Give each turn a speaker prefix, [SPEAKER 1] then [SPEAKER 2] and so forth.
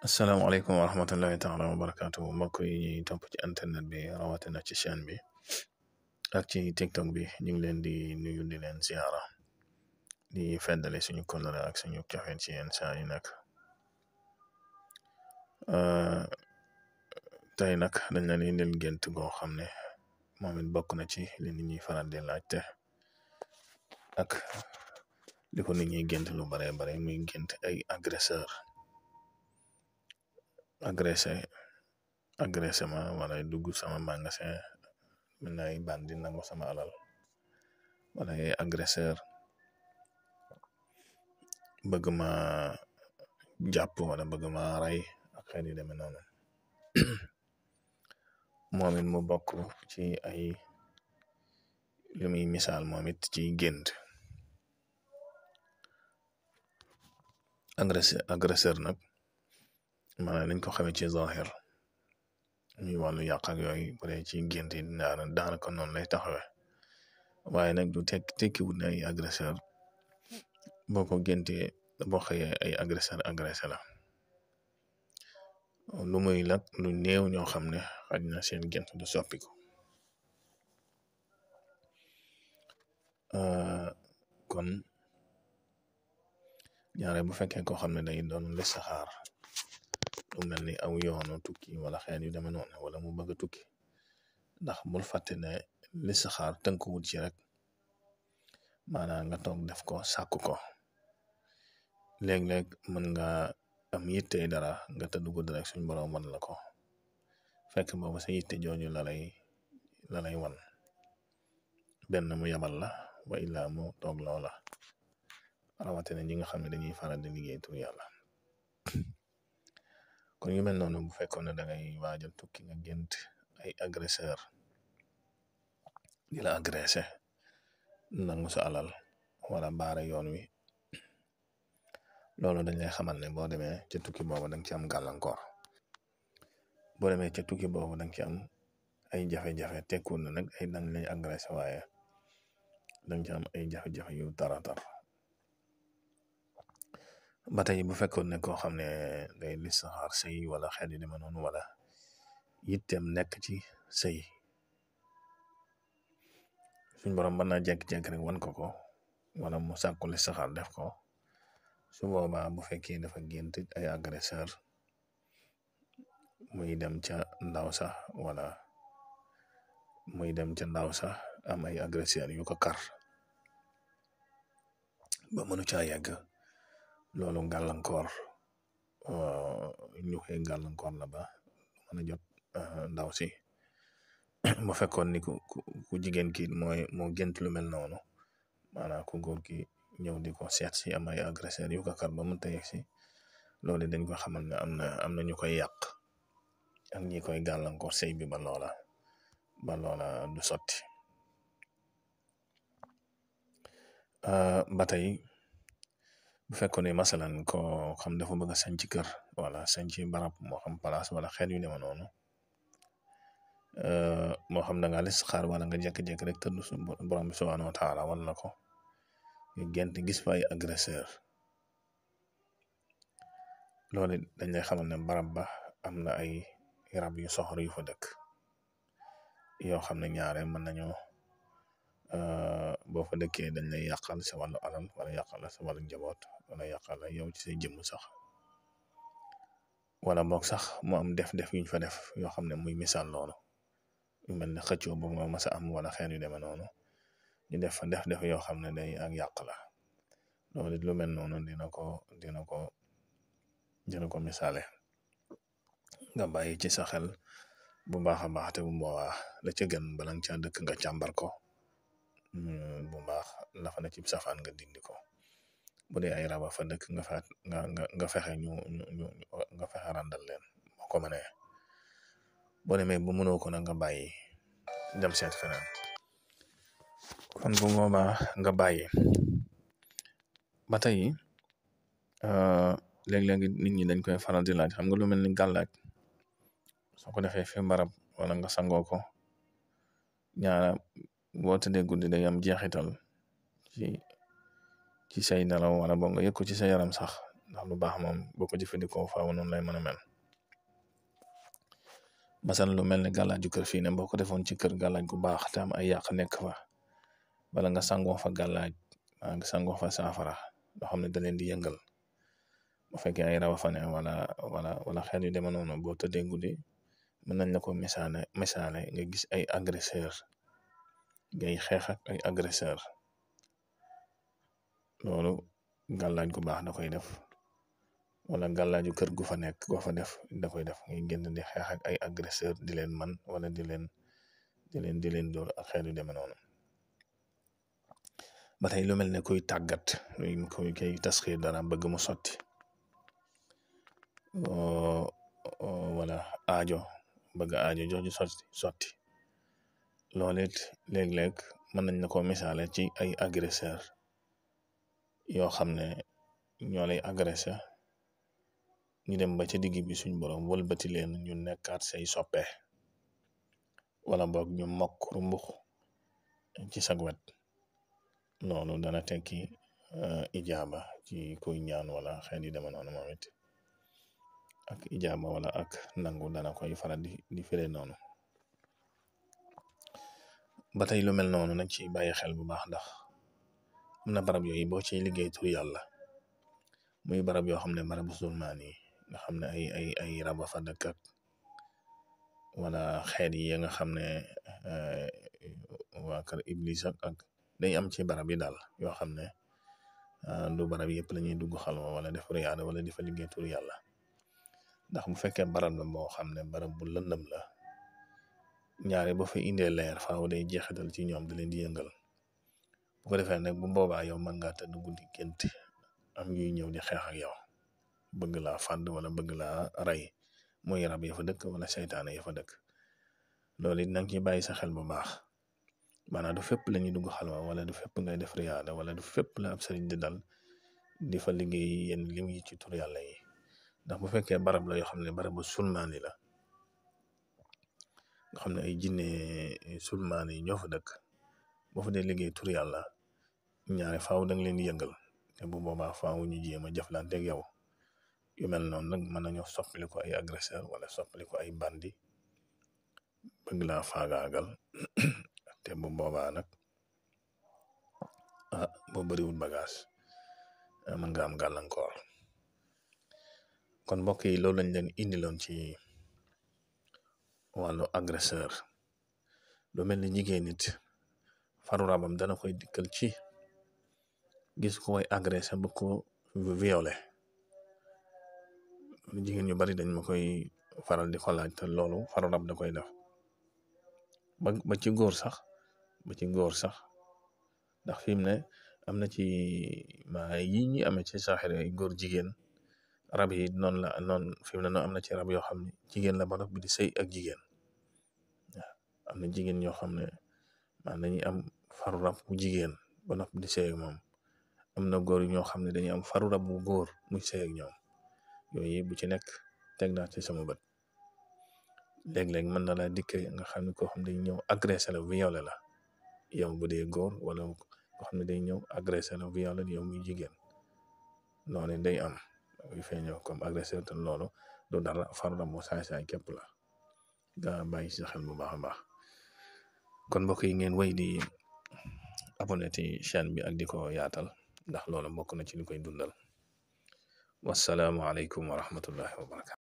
[SPEAKER 1] asalaamaaleykum wa rahmatullahi taala wa barakaatu mbokk yi ñuy topp ci internet bi rawatina ci chaîne bi ak ci tiktok bi ñu ngi leen di nuyu di leen ziara di feddale suñu kóllëre ak suñu cofeel ci yéen saa yu nekk. tey nag dañ leen indil gént goo xam ne moom it bokk na ci li nit ñuy faral di laajte ak li ko nit ñuy gént lu bare bare muy gént ay agressé ma wala dugg sama magasin mën na ay bandi nangu sama alal wala ay agresseur bëgg ma jàpp wala bëgg ma rey ak xeet yu demee noonu moom it mu bokk ci ay lu muy misaal moom it ci gént agresseur nag maanaam nañ ko xamee ci zahir muy wàllu yàq ak yooyu bu dee ci gént yi daanaka noonu lay taxawee waaye nag du tekkiwut ne ay agresseur boo ko géntee boo xëyee ay agressé la lu muy lag lu néew ñoo xam ne xaj na seen gént du soppiku kon ñaare bu fekkee koo xam ne day doon listixaar lu mel ni aw yoonu tukki wala xeet yu demee noonu wala mu bëgg a tukki ndax bul fàtte ne listixaar tënkuwut ci rek maanaam nga toog def ko sàkku ko léeg-léeg mën nga am yitte dara nga tëdd guddi rek suñ borom wan la ko fekk boobu sa yitte jooju la lay wan benn mu yabal la wa illaa mu toog loola rawatina ñi nga xam ne dañuy faral di liggéey tur yàlla kon yu mel noonu bu fekkoon ne dangay waajal tukki nga gént ay agresseur di la agressé nangu sa alal wala baare yoon wi loolu dañ lay xamal ne boo demee ca tukki boobu danga ci am gàllankoor boo demee ca tukki boobu danga ci am ay jafe-jafe tekkul na nag ay dañ lay agressé waaye danga ci am ay jafe-jafe yu taratar ba tey bu fekkoon ne koo xam ne day listixaar sëy wala xeet yu deme noonu wala yitteem nekk ci sëy suñ borom mën naa jekk-jekk rek wan ko wala mu sàkku listixaar def ko su boobaa bu fekkee dafa gént ay agresseur muy dem ca ndaw sax wala muy dem ca ndaw sax am ay agresseur yu ko kar ba mënu caa yegg loolu gàllankoor ñu koy gàllankoor la ba mën a jot ndaw si bu fekkoon ni ku jigéen ki moo gént lu mel noonu maanaam ku góor ki ñëw di ko seet si am ay agresseur yu ko kar ba mënta yegg si loolu dañ ko xamal ne am na ñu koy yàq ak ñi koy gàllankoor sëy bi ba loola du sotti ba tey bu fekkoon ne masalan ko xam dafa bëgg a sañ ci kër wala sañ ci barab moo xam place wala xeet yu dema noonu moo xam da nga listixaar wala nga jékki-jékki rek tëdd su borom bi subhanahu wa taala wan la ko nga gént gis fa ay agresseur loolu dañ lay xamal ne barab ba am na ay rab yu soxor yu fa dëkk yoo xam ne ñaare mën nañoo boo fa dëkkee dañ lay yàqal sa wàllu alal wala yàqal sa wàllu njaboot wala yàqal yow ci say jëmm sax wala boog sax mu am def-def yuñ fa def yoo xam ne muy misaal loolu yu mel ne xëccoo bu nga mas a am wala xeet yu demee noonu ñu def fa def yoo xam ne day ak yàq la loolu lu mel noonu dina ko misaale nga bàyyi ci sa xel bu baax a baax te bu boobaa la ca gën bala nga caa dëkk nga càmbar ko bu baax la fa ne ci safaan nga dindi ko bu dee ay raba fa dëkk nga fexe nga fexe randal leen boo ko mënee boo demee bu mënoo ko nag nga bàyyi dem seet feneen kon bu boobaa nga bàyyi ba tey léeg-léeg nit ñi dañ koy faral di laaj xam nga lu mel ni gàllaaj soo ko defee fi barab wala nga sangoo ko ñaara boo tëddee guddi day am jeexital ci say nelaw wala boo nga yëg ko ci sa yaram sax ndax lu baax moom boo ko jëfandikoo faaw noonu lay mën a mel. masan lu mel ne gàllaaju kër fii ne boo ko defoon ci kër gàllaaj gu baax te am ay yàq nekk fa bala nga sangoo fa gàllaaj nga sangoo fa saafara loo xam ne da leen di yëngal bu fekkee ay rawa fa ne wala xeet yu deme noonu boo tëddee guddi mën nañ la ko misaale nga gis ay agresseur ngay xeex ak ay agresseur loolu gàllaaj gu baax da koy def wala gàllaaju kër gu fa nekk goo fa def da koy def ngay génn di xeex ak ay agresseur di leen man wala di leen dóor ak xeet yu deme noonu. ba tey lu mel ne kuy tàggat kuy tasxiir dara bëgg mu sotti wala bëgg aajo jooju sotti loolu it léeg-léeg mën nañ la ko misaale ci ay agresseur yoo xam ne ñoo lay agressé ñu dem ba ca digg bi suñ borom wëlbati leen ñu nekkaat say soppe wala boog ñu mokk rumbux ci sag wet loolu dana tekki ijaaba ci kuy ñaan wala xeet yi deme noonu moom it ak ijaaba wala ak nangu dana koy faral di fire noonu. ba tey lu mel noonu nañ ci bàyyi xel bu baax ndax am na barab yooyu boo ciy liggéey tur yàlla muy barab yoo xam ne barab zulmaan yi nga xam ne ay raba fa dëkkat wala xeet yi nga xam ne waa kër iblis ak day am ci barab yi daal yoo xam ne du barab yëpp la ñuy dugg xalwa wala def riyaada wala di fa liggéey tur yàlla ndax bu fekkee barab la boo xam ne barab bu lëndëm la ñaare ba fa indee leer faaw day jeexital ci ñoom da leen di yëngal bu ko defee nag bu boobaa yow mën ngaa tëdd guddi gént am yuy ñëw di xeex ak yow bëgg laa fàdd wala bëgg laa rey muy rab ya fa dëkk wala seytaane ya fa dëkk loolu it nanga ci bàyyi sa xel bu baax maanaam du fépp la ñuy dugg xalwa wala du fépp ngay def riyaada wala du fépp la ab sëriñ di dal di fa liggéey yenn lim yi ci tur yàlla yi ndax bu fekkee barab la yoo xam ne barab bu sulmaani la nga xam ne ay jinne sulmaani yi ñoo fa dëkk boo fa dee liggéey tur yàlla ñaare faaw da nga leen di yëngal te bu boobaa faaw ñu jéem a jëflante ak yow yu mel noonu nag mën nañoo soppali ko ay agresseur wala soppali ko ay bandi bëgg laa faagaagal te bu boobaa nag boo bëriwul bagage mën nga am gàllankoor. kon mbokk yi loolu lañ leen indiloon ci wàllu agresseur lu mel ni jigéen nit faru rabam dana koy dikkal ci gis ko koy agressé ba ko violé jigéen ñu bari dañ ma koy faral di ko laaj te loolu faru rab da koy def ba ci góor sax ndax fi mu ne am na ci yi ñi amee ci saaxir ay góor jigéen rab yi noonu fi mu ne noonu am na ci rab yoo xam ne jigéen la ba noppi di sëy ak jigéen waaw am na jigéen ñoo xam ne man dañuy am faru rab bu jigéen ba noppi di sëy ak moom am na góor ñoo xam ne dañuy am faru rab bu góor muy sëy ak ñoom yooyu bu ci nekk teg naa ci sama bët léeg-léeg mën na laa dikkee nga xam ne koo xam ne day ñëw agressé la violé la yow bu dee góor wala koo xam ne day ñëw agressé la violé yow muy jigéen noonu day am yu feeñoo comme agresseur te loolu du dara faru rab bu saay-saay képp la nga bàyyi ci xel bu baax a baax kon mbokk yi ngeen wéy di abonné ci chaîne bi ak di ko yaatal ndax loolu bokk na ci li koy dundal wasalaamu aleykum wa rahmatullahi wa barakatu